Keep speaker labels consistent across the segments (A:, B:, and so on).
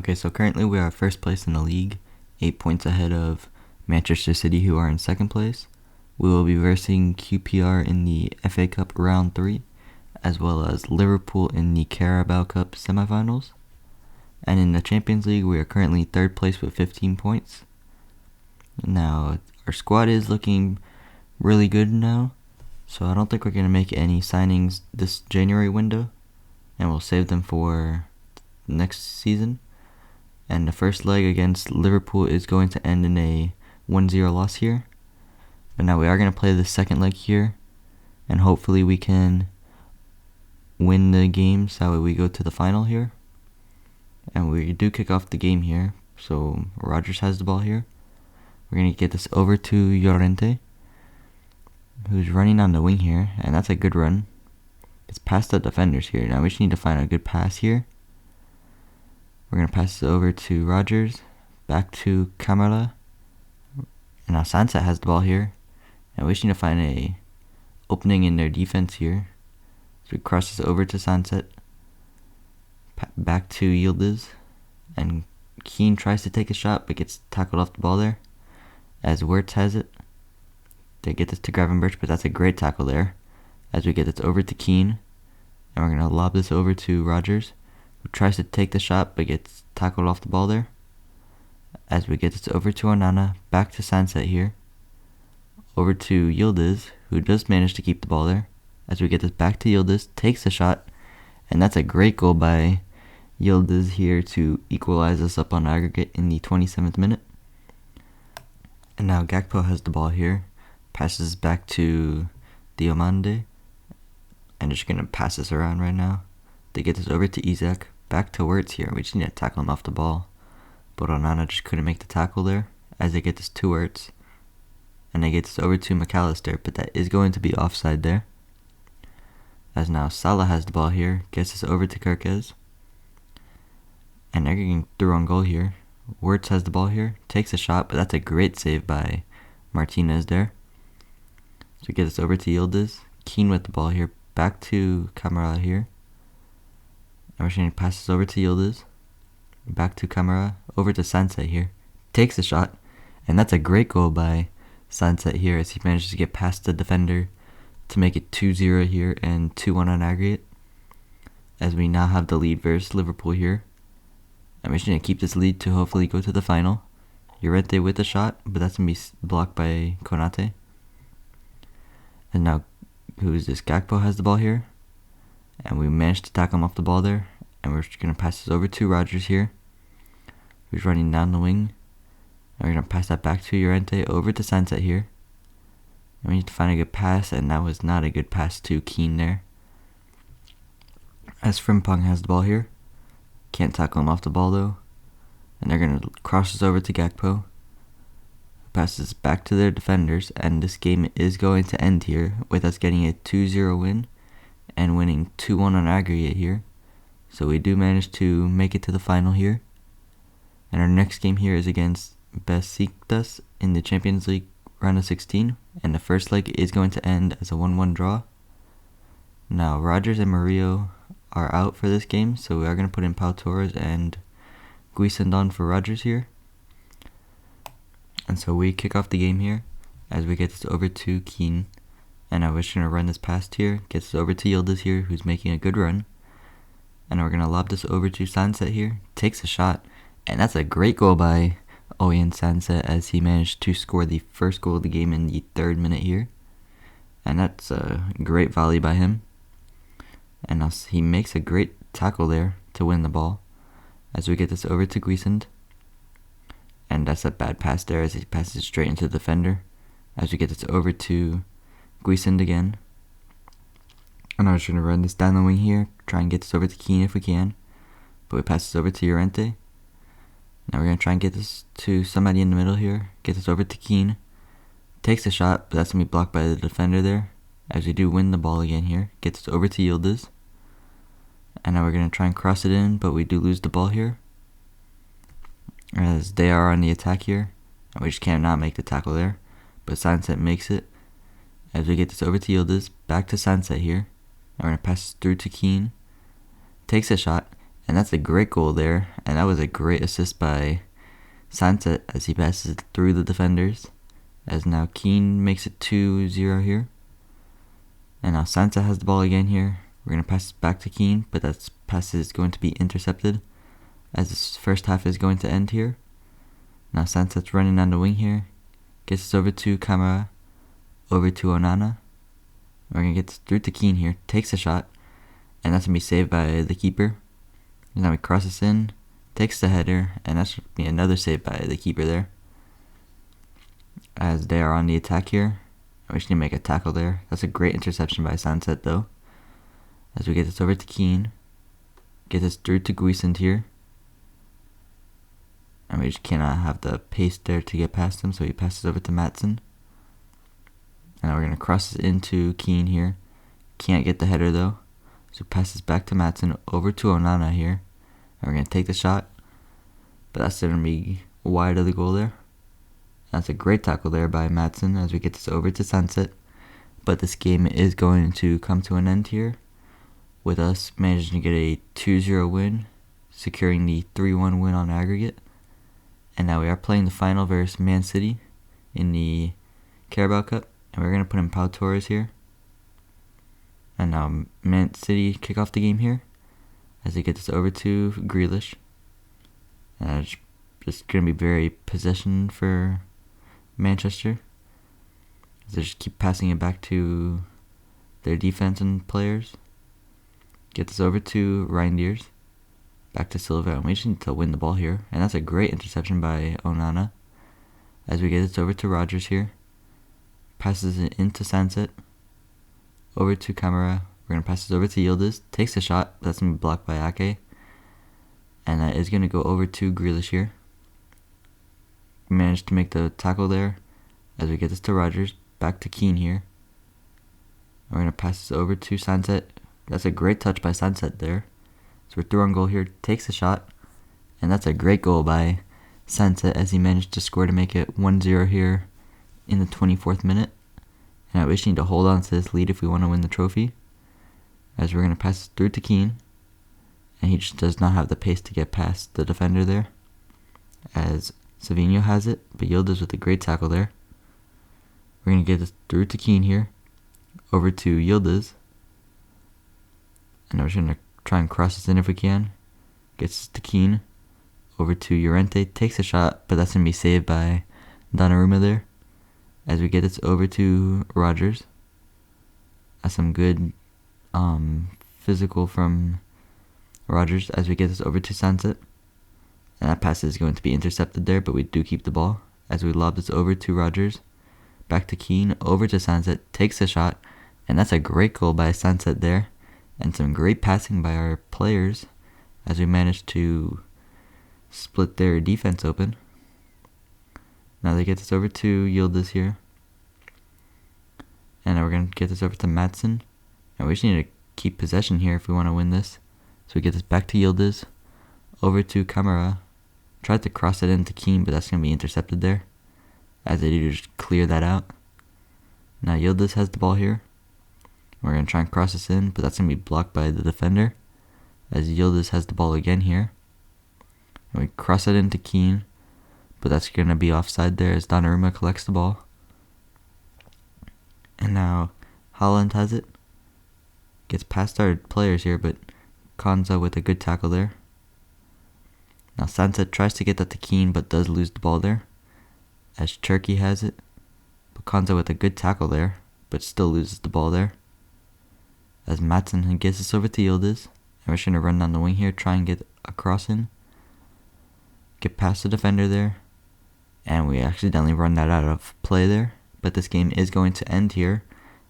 A: Okay, so currently we are first place in the league, 8 points ahead of Manchester City, who are in second place. We will be versing QPR in the FA Cup Round 3, as well as Liverpool in the Carabao Cup semifinals. And in the Champions League, we are currently third place with 15 points. Now, our squad is looking really good now, so I don't think we're going to make any signings this January window, and we'll save them for next season. And the first leg against Liverpool is going to end in a 1-0 loss here. But now we are going to play the second leg here, and hopefully we can win the game so that way we go to the final here. And we do kick off the game here, so Rodgers has the ball here. We're going to get this over to Llorente, who's running on the wing here, and that's a good run. It's past the defenders here. Now we just need to find a good pass here. We're going to pass it over to Rodgers, back to Camara. And now Sunset has the ball here. And we just need to find a opening in their defense here. So we cross this over to Sunset. Back to Yildiz. And Keane tries to take a shot, but gets tackled off the ball there. As Wirtz has it. They get this to Gravenberch, but that's a great tackle there. As we get this over to Keane. And we're going to lob this over to Rodgers, who tries to take the shot, but gets tackled off the ball there. As we get this over to Onana, back to Sunset here. Over to Yildiz, who just managed to keep the ball there. As we get this back to Yildiz, takes the shot. And that's a great goal by Yildiz here to equalize us up on aggregate in the 27th minute. And now Gakpo has the ball here. Passes back to Diomande. And just going to pass this around right now. They get this over to Isaac. Back to Wirtz here. We just need to tackle him off the ball. But Onana just couldn't make the tackle there. As they get this to Wirtz. And they get this over to McAllister. But that is going to be offside there. As now Salah has the ball here. Gets this over to Kirkez. And they're getting through on goal here. Wirtz has the ball here. Takes a shot. But that's a great save by Martinez there. So we get this over to Yildiz. Keane with the ball here. Back to Camara here. And we're going to pass this over to Yildiz. Back to Camara. Over to Sunset here. Takes a shot. And that's a great goal by Sunset here as he manages to get past the defender to make it 2-0 here and 2-1 on aggregate. As we now have the lead versus Liverpool here. And we're just going to keep this lead to hopefully go to the final. Llorente with the shot, but that's going to be blocked by Konate. And now, who is this? Gakpo has the ball here. And we managed to tackle him off the ball there. And we're just going to pass this over to Rodgers here, who's running down the wing. And we're going to pass that back to Llorente over to Sunset here. And we need to find a good pass, and that was not a good pass to Keane there. As Frimpong has the ball here. Can't tackle him off the ball though. And they're going to cross this over to Gakpo. Passes back to their defenders, and this game is going to end here with us getting a 2-0 win and winning 2-1 on aggregate here. So we do manage to make it to the final here. And our next game here is against Besiktas in the Champions League round of 16, and the first leg is going to end as a 1-1 draw. Now Rodgers and Murillo are out for this game, so we are going to put in Pau Torres and Guisandon for Rodgers here. And so we kick off the game here as we get this over to Keane. And I was going to run this past here. Gets this over to Yildiz here, who's making a good run. And we're going to lob this over to Sunset here. Takes a shot. And that's a great goal by Oyen Sunset as he managed to score the first goal of the game in the 3rd minute here. And that's a great volley by him. And he makes a great tackle there to win the ball. As we get this over to Guisand. And that's a bad pass there as he passes it straight into the defender. As we get this over to Guisand again. And I'm just going to run this down the wing here. Try and get this over to Keane if we can. But we pass this over to Llorente. Now we're going to try and get this to somebody in the middle here. Get this over to Keane. Takes a shot, but that's going to be blocked by the defender there. As we do win the ball again here. Gets this over to Yildiz. And now we're going to try and cross it in, but we do lose the ball here. As they are on the attack here. And we just cannot make the tackle there. But Sunset makes it. As we get this over to Yildiz. Back to Sunset here. And we're going to pass this through to Keane. Takes a shot. And that's a great goal there. And that was a great assist by Sunset as he passes it through the defenders. As now Keane makes it 2-0 here. And now Sunset has the ball again here. We're going to pass it back to Keane, but that pass is going to be intercepted as this first half is going to end here. Now Sunset's running on the wing here. Gets this over to Camara, over to Onana. We're going to get this through to Keane here. Takes a shot, and that's going to be saved by the keeper. And now he crosses in, takes the header, and that should be another save by the keeper there. As they are on the attack here. We just need to make a tackle there. That's a great interception by Sunset though. As we get this over to Keane. Get this through to Guisand here. And we just cannot have the pace there to get past him, so he passes over to Matson. And now we're going to cross it into Keane here. Can't get the header though. So passes back to Matson, over to Onana here. And we're going to take the shot. But that's going to be wide of the goal there. That's a great tackle there by Matson as we get this over to Sunset. But this game is going to come to an end here, with us managing to get a 2-0 win, securing the 3-1 win on aggregate. And now we are playing the final versus Man City in the Carabao Cup. And we're going to put in Pau Torres here. And now Man City kick off the game here as they get this over to Grealish. And it's just going to be very possession for Manchester. They just keep passing it back to their defense and players. Get this over to Reinders. Back to Silva, and we just need to win the ball here. And that's a great interception by Onana. As we get this over to Rodgers here. Passes it into Sunset. Over to Camara. We're going to pass this over to Yildiz. Takes a shot. That's going to be blocked by Ake. And that is going to go over to Grealish here. We managed to make the tackle there. As we get this to Rodgers. Back to Keane here. We're going to pass this over to Sunset. That's a great touch by Sunset there. So we're through on goal here. Takes a shot. And that's a great goal by Sunset as he managed to score to make it 1-0 here in the 24th minute. And we just need to hold on to this lead if we want to win the trophy. As we're going to pass it through to Keane. And he just does not have the pace to get past the defender there. As Savinho has it. But Yildiz with a great tackle there. We're going to get this through to Keane here. Over to Yildiz. And we're just going to try and cross this in if we can. Gets to Keane. Over to Llorente. Takes a shot, but that's going to be saved by Donnarumma there. As we get this over to Rodgers. That's some good physical from Rodgers as we get this over to Sunset. And that pass is going to be intercepted there, but we do keep the ball. As we lob this over to Rodgers. Back to Keane. Over to Sunset. Takes a shot. And that's a great goal by Sunset there. And some great passing by our players as we managed to split their defense open. Now they get this over to Yildiz here. And now we're going to get this over to Matson. And we just need to keep possession here if we want to win this. So we get this back to Yildiz. Over to Camara. Tried to cross it into Keane, but that's going to be intercepted there. As they do just clear that out. Now Yildiz has the ball here. We're going to try and cross this in, but that's going to be blocked by the defender. As Yildiz has the ball again here. And we cross it into Keane. But that's going to be offside there as Donnarumma collects the ball. And now Haaland has it. Gets past our players here, but Konza with a good tackle there. Now Sunset tries to get that to Keane, but does lose the ball there. As Turkey has it. But Konza with a good tackle there, but still loses the ball there. As Matson gets this over to Yildiz. And we're just going to run down the wing here, try and get a cross in. Get past the defender there. And we accidentally run that out of play there. But this game is going to end here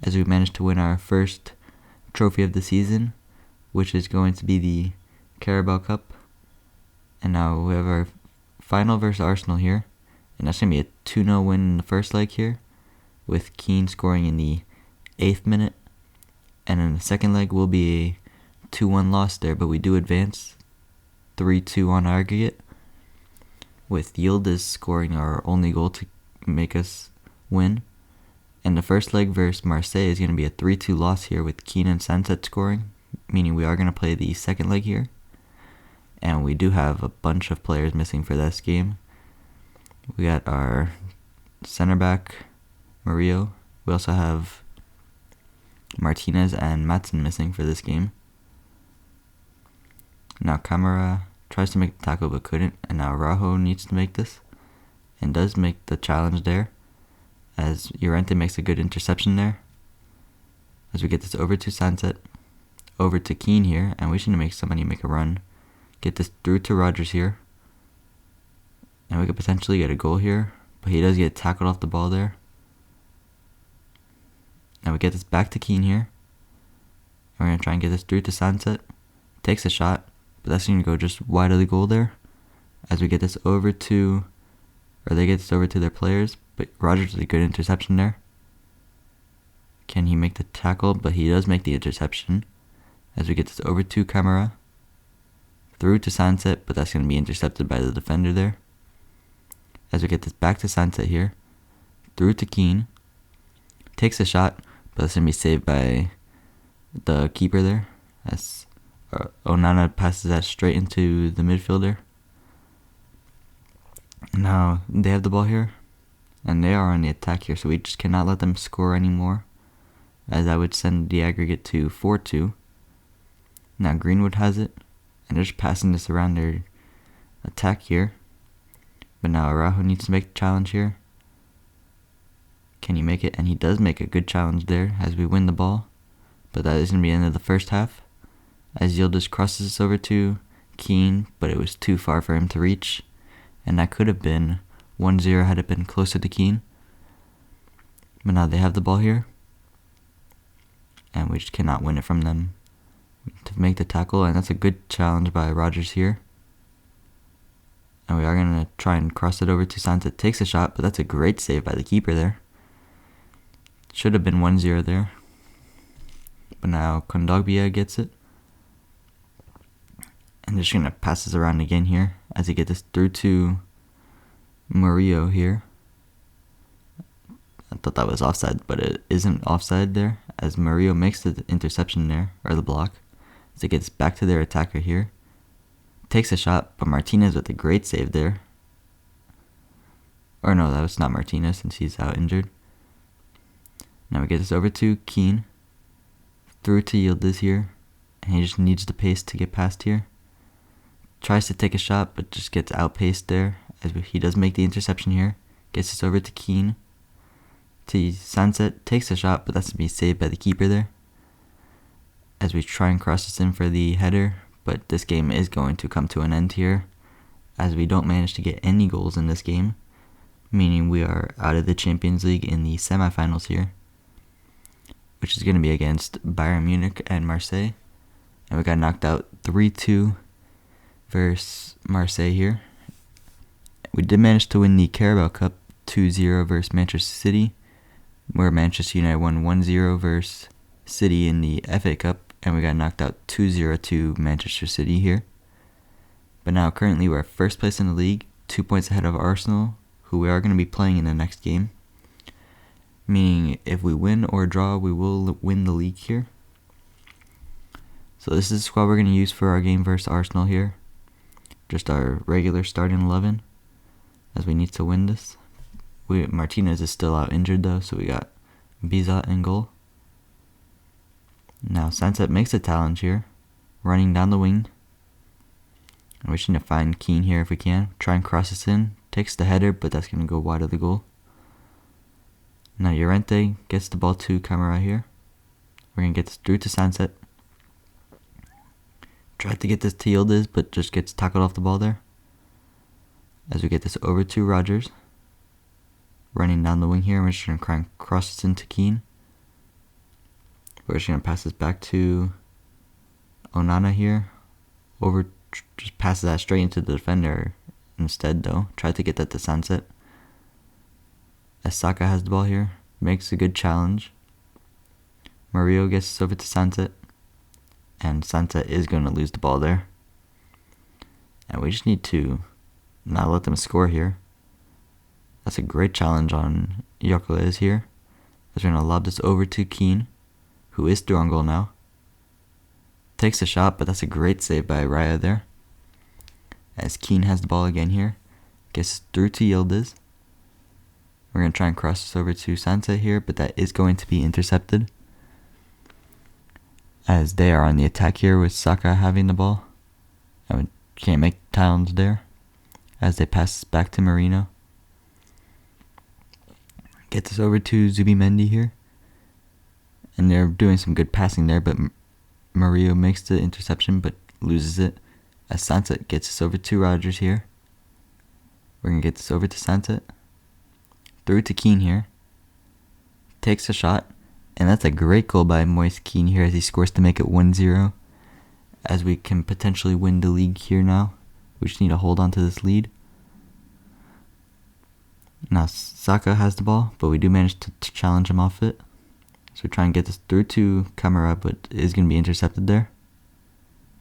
A: as we managed to win our first trophy of the season, which is going to be the Carabao Cup. And now we have our final versus Arsenal here. And that's going to be a 2-0 win in the first leg here, with Keane scoring in the 8th minute. And in the second leg will be a 2-1 loss there, but we do advance 3-2 on aggregate, with Yildiz scoring our only goal to make us win. And the first leg versus Marseille is going to be a 3-2 loss here with Keane and Sunset scoring, meaning we are going to play the second leg here. And we do have a bunch of players missing for this game. We got our center back, Murillo. We also have Martinez and Matson missing for this game. Now Camara tries to make the tackle but couldn't, and now Araujo needs to make this, and does make the challenge there, as Llorente makes a good interception there. As we get this over to Sunset, over to Keane here, and we should make somebody make a run. Get this through to Rogers here, and we could potentially get a goal here, but he does get tackled off the ball there. Now we get this back to Keane here. We're going to try and get this through to Sunset. Takes a shot, but that's going to go just wide of the goal there. As we get this over to, or they get this over to their players, but Rogers with a good interception there. Can he make the tackle? But he does make the interception. As we get this over to Camara. Through to Sunset, but that's going to be intercepted by the defender there. As we get this back to Sunset here. Through to Keane. Takes a shot, but that's going to be saved by the keeper there. As Onana passes that straight into the midfielder. Now they have the ball here, and they are on the attack here, so we just cannot let them score anymore, as that would send the aggregate to 4-2. Now Greenwood has it, and they're just passing this around their attack here. But now Araujo needs to make the challenge here. Can he make it? And he does make a good challenge there as we win the ball. But that is going to be the end of the first half, as Yildiz crosses this over to Keane, but it was too far for him to reach. And that could have been 1-0 had it been closer to Keane. But now they have the ball here, and we just cannot win it from them to make the tackle. And that's a good challenge by Rogers here. And we are going to try and cross it over to Sunset. Takes a shot, but that's a great save by the keeper there. Should have been 1-0 there. But now Kondogbia gets it. And they're just going to pass this around again here, as they get this through to Murillo here. I thought that was offside, but it isn't offside there, as Murillo makes the interception there, or the block. As it gets back to their attacker here. Takes a shot, but Martinez with a great save there. Or no, that was not Martinez since he's out injured. Now we get this over to Keane. Through to Yildiz here. And he just needs the pace to get past here. Tries to take a shot, but just gets outpaced there, as he does make the interception here. Gets this over to Keane. To Sunset, takes a shot, but that's to be saved by the keeper there. As we try and cross this in for the header, but this game is going to come to an end here, as we don't manage to get any goals in this game, meaning we are out of the Champions League in the semifinals here, which is going to be against Bayern Munich and Marseille. And we got knocked out 3-2 versus Marseille here. We did manage to win the Carabao Cup 2-0 versus Manchester City, where Manchester United won 1-0 versus City in the FA Cup, and we got knocked out 2-0 to Manchester City here. But now currently we're first place in the league, 2 points ahead of Arsenal, who we are going to be playing in the next game. Meaning if we win or draw, we will win the league here. So this is the squad we're going to use for our game versus Arsenal here. Just our regular starting 11, as we need to win this. Martinez is still out injured though, so we got Bizot in goal. Now Sunset makes a challenge here, running down the wing. And we should need to find Keane here if we can. Try and cross this in. Takes the header, but that's going to go wide of the goal. Now Llorente gets the ball to Camara here. We're going to get this through to Sunset. Tried to get this to Yildiz, but just gets tackled off the ball there. As we get this over to Rogers. Running down the wing here. We're just going to try and cross this into Keane. We're just going to pass this back to Onana here. Just passes that straight into the defender instead though. Tried to get that to Sunset. As Saka has the ball here. Makes a good challenge. Murillo gets this over to Sunset. And Sunset is going to lose the ball there. And we just need to not let them score here. That's a great challenge on Yokelez here. As we're going to lob this over to Keane, who is through on goal now. Takes a shot, but that's a great save by Raya there. as Keane has the ball again here. Gets through to Yildiz. We're going to try and cross this over to Sansa here, but that is going to be intercepted, as they are on the attack here with Saka having the ball. And we can't make challenge there, as they pass back to Marino. Get this over to Zubimendi here. And they're doing some good passing there, but Mario makes the interception but loses it, as Sansa gets this over to Rodgers here. We're going to get this over to Sansa. Through to Keane here. Takes a shot. And that's a great goal by Moise Keane here as he scores to make it 1-0. As we can potentially win the league here now. We just need to hold on to this lead. Now Saka has the ball, but we do manage to challenge him off it. So we try and get this through to Camara, but it is going to be intercepted there.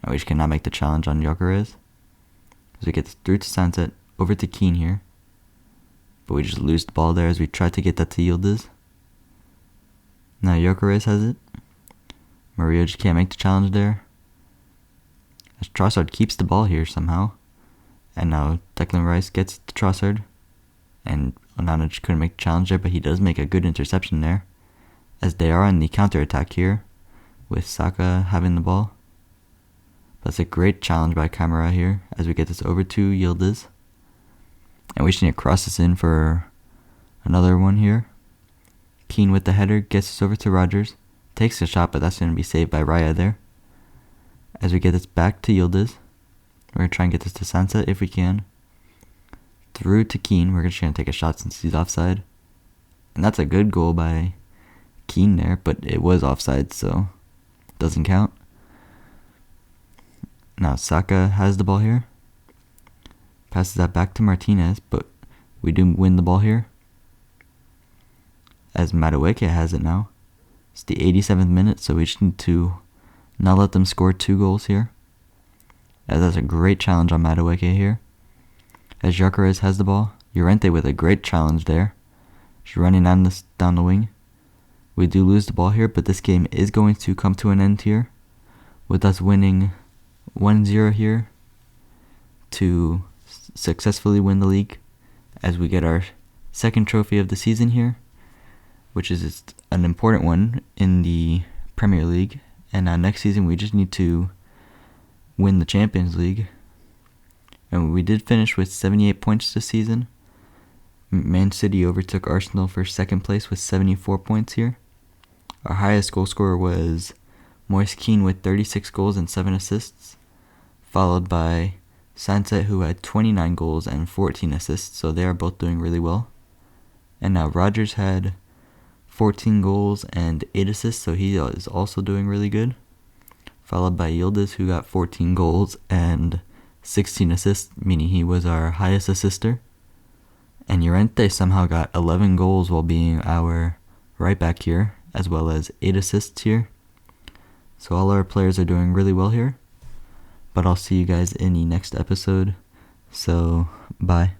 A: And we just cannot make the challenge on Gyökeres. So we get this through to Sunset, over to Keane here. But we just lose the ball there as we try to get that to Yildiz. Now Gyökeres has it. Mario just can't make the challenge there, as Trossard keeps the ball here somehow. And now Declan Rice gets to Trossard. And Onana just couldn't make the challenge there, but he does make a good interception there, as they are on the counter-attack here, with Saka having the ball. That's a great challenge by Camara here, as we get this over to Yildiz. And we just need to cross this in for another one here. Keane with the header gets this over to Rodgers. Takes the shot, but that's going to be saved by Raya there. As we get this back to Yildiz. We're going to try and get this to Sansa if we can. Through to Keane. We're just going to take a shot since he's offside. And that's a good goal by Keane there, but it was offside, so it doesn't count. Now Saka has the ball here. Passes that back to Martinez, but we do win the ball here, as Madueke has it now. It's the 87th minute, so we just need to not let them score 2 goals here, as that's a great challenge on Madueke here. As Gyökeres has the ball. Llorente with a great challenge there. She's running down the wing. We do lose the ball here, but this game is going to come to an end here, with us winning 1-0 here to successfully win the league, as we get our second trophy of the season here, which is an important one in the Premier League. And next season we just need to win the Champions League. And we did finish with 78 points this season. Man City overtook Arsenal for second place with 74 points here. Our highest goal scorer was Moise Keane with 36 goals and 7 assists, followed by Sunset, who had 29 goals and 14 assists, so they are both doing really well. And now Rodgers had 14 goals and 8 assists, so he is also doing really good, followed by Yildiz, who got 14 goals and 16 assists, meaning he was our highest assister. And Llorente somehow got 11 goals while being our right back here, as well as 8 assists here. So all our players are doing really well here. But I'll see you guys in the next episode. So, bye.